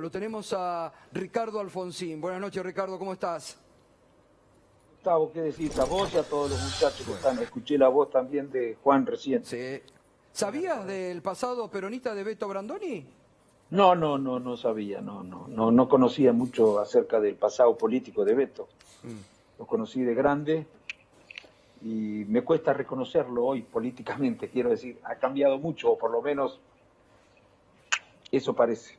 lo tenemos a Ricardo Alfonsín. Buenas noches, Ricardo, ¿cómo estás? Gustavo, ¿qué decís? A vos y a todos los muchachos que están. Escuché la voz también de Juan recién. Sí. ¿Sabías del pasado peronista de Beto Brandoni? No sabía, no conocía mucho acerca del pasado político de Beto. Lo conocí de grande y me cuesta reconocerlo hoy políticamente, quiero decir, ha cambiado mucho, o por lo menos eso parece.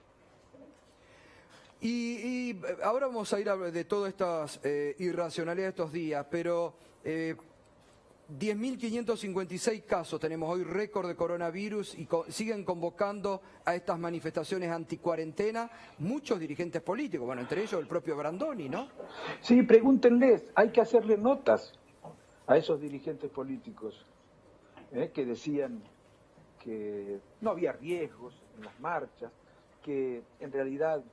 Y ahora vamos a ir a de todas estas irracionalidades de estos días, pero 10.556 casos tenemos hoy, récord de coronavirus, y siguen convocando a estas manifestaciones anticuarentena muchos dirigentes políticos, bueno, entre ellos el propio Brandoni, ¿no? Sí, pregúntenles, hay que hacerle notas a esos dirigentes políticos que decían que no había riesgos en las marchas, que en realidad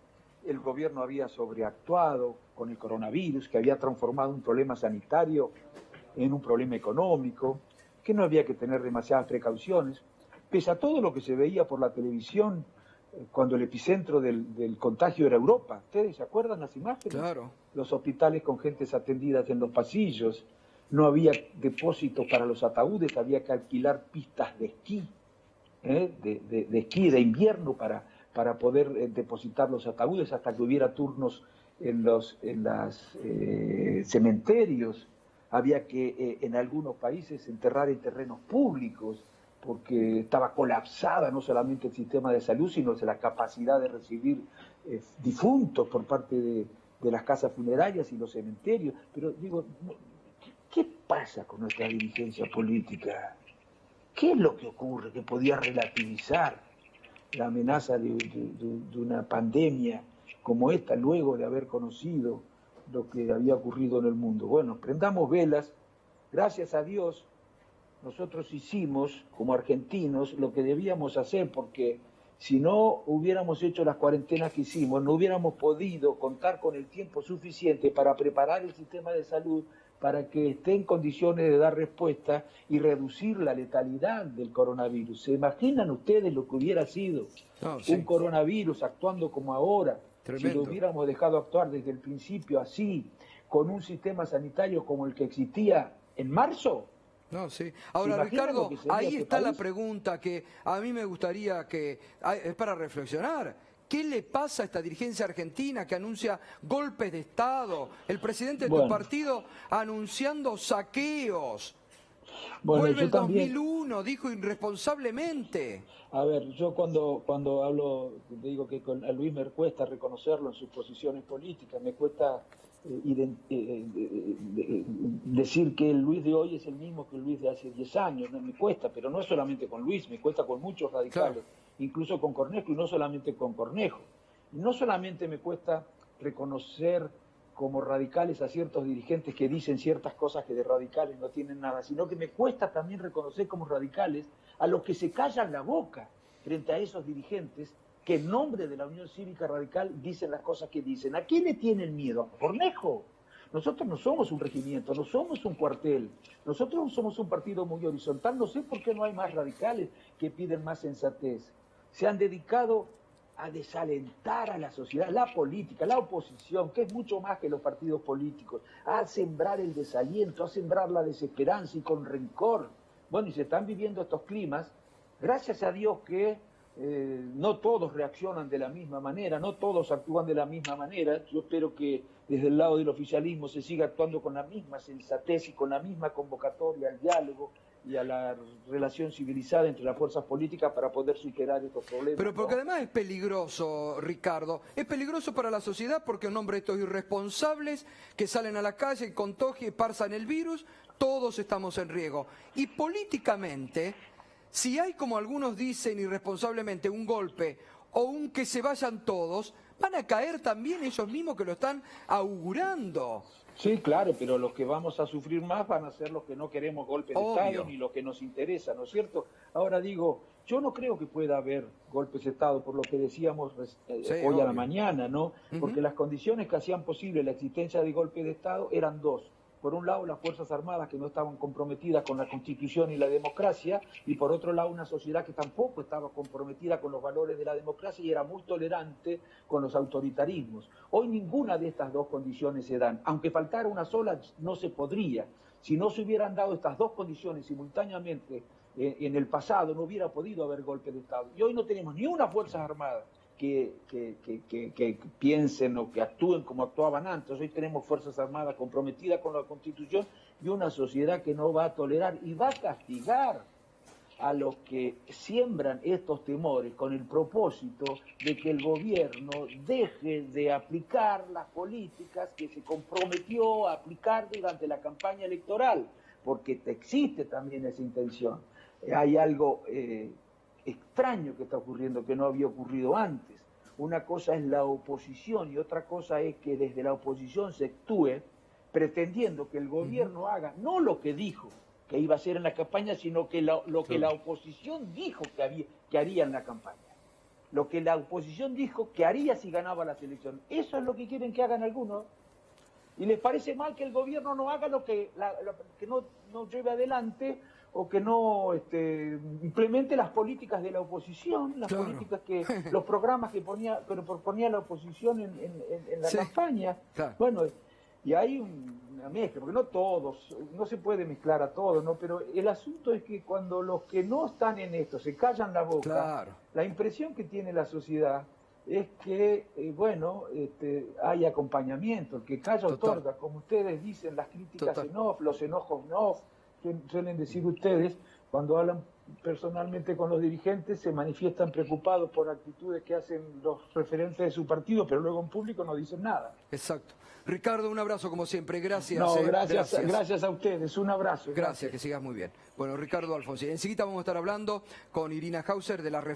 el gobierno había sobreactuado con el coronavirus, que había transformado un problema sanitario en un problema económico, que no había que tener demasiadas precauciones. Pese a todo lo que se veía por la televisión, cuando el epicentro del contagio era Europa. ¿Ustedes se acuerdan las imágenes? Claro. Los hospitales con gentes atendidas en los pasillos, no había depósitos para los ataúdes, había que alquilar pistas de esquí, de esquí de invierno para poder depositar los ataúdes hasta que hubiera turnos en los cementerios. Había que en algunos países enterrar en terrenos públicos porque estaba colapsada no solamente el sistema de salud, sino la capacidad de recibir difuntos por parte de las casas funerarias y los cementerios. Pero digo, ¿qué pasa con nuestra dirigencia política? ¿Qué es lo que ocurre que podía relativizar la amenaza de una pandemia como esta luego de haber conocido lo que había ocurrido en el mundo? Bueno, prendamos velas. Gracias a Dios, nosotros hicimos, como argentinos, lo que debíamos hacer, porque si no hubiéramos hecho las cuarentenas que hicimos, no hubiéramos podido contar con el tiempo suficiente para preparar el sistema de salud para que esté en condiciones de dar respuesta y reducir la letalidad del coronavirus. ¿Se imaginan ustedes lo que hubiera sido un coronavirus actuando como ahora? Tremendo. Si lo hubiéramos dejado actuar desde el principio así, con un sistema sanitario como el que existía en marzo. No, sí. Ahora, Ricardo, ahí está la pregunta que a mí me gustaría que... es para reflexionar. ¿Qué le pasa a esta dirigencia argentina que anuncia golpes de Estado? El presidente de tu partido anunciando saqueos. Vuelve el 2001, dijo irresponsablemente. A ver, yo cuando hablo, digo que a Luis me cuesta reconocerlo en sus posiciones políticas, me cuesta decir que el Luis de hoy es el mismo que el Luis de hace 10 años, no me cuesta, pero no es solamente con Luis, me cuesta con muchos radicales, incluso con Cornejo y no solamente con Cornejo. No solamente me cuesta reconocer como radicales a ciertos dirigentes que dicen ciertas cosas que de radicales no tienen nada, sino que me cuesta también reconocer como radicales a los que se callan la boca frente a esos dirigentes que en nombre de la Unión Cívica Radical dicen las cosas que dicen. ¿A quién le tienen miedo? ¿A Cornejo? Nosotros no somos un regimiento, no somos un cuartel, nosotros somos un partido muy horizontal. No sé por qué no hay más radicales que piden más sensatez. Se han dedicado a desalentar a la sociedad, la política, la oposición, que es mucho más que los partidos políticos, a sembrar el desaliento, a sembrar la desesperanza y con rencor. Bueno, y se están viviendo estos climas, gracias a Dios que no todos reaccionan de la misma manera, no todos actúan de la misma manera. Yo espero que desde el lado del oficialismo se siga actuando con la misma sensatez y con la misma convocatoria al diálogo y a la relación civilizada entre las fuerzas políticas para poder superar estos problemas. Pero porque además es peligroso, Ricardo, es peligroso para la sociedad porque en nombre de estos irresponsables que salen a la calle, contagian y parzan el virus, todos estamos en riesgo. Y políticamente, si hay, como algunos dicen irresponsablemente, un golpe o un que se vayan todos, van a caer también ellos mismos que lo están augurando. Sí, claro, pero los que vamos a sufrir más van a ser los que no queremos golpes de Estado ni los que nos interesan, ¿no es cierto? Ahora digo, yo no creo que pueda haber golpes de Estado, por lo que decíamos hoy a la mañana, ¿no? Porque las condiciones que hacían posible la existencia de golpes de Estado eran dos. Por un lado, las Fuerzas Armadas que no estaban comprometidas con la Constitución y la democracia, y por otro lado, una sociedad que tampoco estaba comprometida con los valores de la democracia y era muy tolerante con los autoritarismos. Hoy ninguna de estas dos condiciones se dan. Aunque faltara una sola, no se podría. Si no se hubieran dado estas dos condiciones simultáneamente en el pasado, no hubiera podido haber golpe de Estado. Y hoy no tenemos ni una Fuerza Armada que piensen o que actúen como actuaban antes. Hoy tenemos Fuerzas Armadas comprometidas con la Constitución y una sociedad que no va a tolerar y va a castigar a los que siembran estos temores con el propósito de que el gobierno deje de aplicar las políticas que se comprometió a aplicar durante la campaña electoral, porque existe también esa intención. Hay algo extraño que está ocurriendo, que no había ocurrido antes. Una cosa es la oposición y otra cosa es que desde la oposición se actúe pretendiendo que el gobierno haga no lo que dijo que iba a hacer en la campaña, sino que lo que la oposición dijo que haría en la campaña. Lo que la oposición dijo que haría si ganaba las elecciones. Eso es lo que quieren que hagan algunos. Y les parece mal que el gobierno no haga que no lleve adelante o que no implemente las políticas de la oposición, las políticas los programas que proponía la oposición en la campaña. Claro. Bueno, y hay una mezcla, porque no todos, no se puede mezclar a todos, ¿no? Pero el asunto es que cuando los que no están en esto se callan la boca, la impresión que tiene la sociedad es que, hay acompañamiento, el que calla otorga, como ustedes dicen, las críticas en off, los enojos en off, suelen decir ustedes, cuando hablan personalmente con los dirigentes, se manifiestan preocupados por actitudes que hacen los referentes de su partido, pero luego en público no dicen nada. Exacto. Ricardo, un abrazo como siempre. Gracias. No, gracias a ustedes. Un abrazo. Gracias, que sigas muy bien. Bueno, Ricardo Alfonsín. Enseguida vamos a estar hablando con Irina Hauser de la